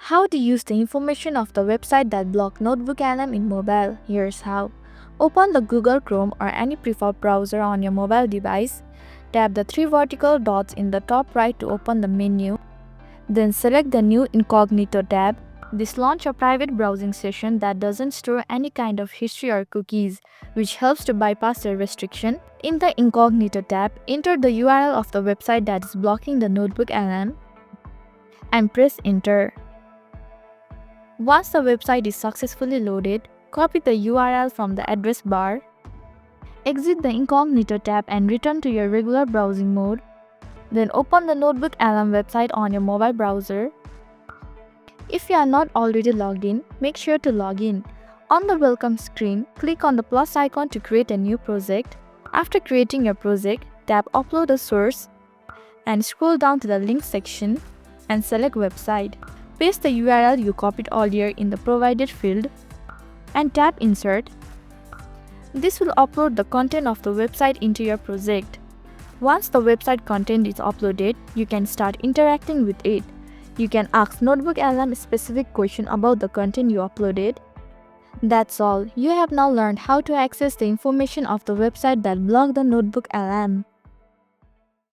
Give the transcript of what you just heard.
How to use the information of the website that blocked NotebookLM in mobile. Here's how. Open the Google Chrome or any preferred browser on your mobile device. Tap the three vertical dots in the top right to open the menu. Then select the New Incognito tab. This launches a private browsing session that doesn't store any kind of history or cookies, which helps to bypass the restriction. In the Incognito tab, enter the URL of the website that is blocking the NotebookLM and press Enter. Once the website is successfully loaded, copy the URL from the address bar. Exit the Incognito tab and return to your regular browsing mode. Then open the NotebookLM website on your mobile browser. If you are not already logged in, make sure to log in. On the welcome screen, click on the plus icon to create a new project. After creating your project, tap Upload a Source and scroll down to the link section and select Website. Paste the URL you copied earlier in the provided field and tap Insert. This will upload the content of the website into your project. Once the website content is uploaded, you can start interacting with it. You can ask NotebookLM a specific question about the content you uploaded. That's all. You have now learned how to access the information of the website that blocked the NotebookLM.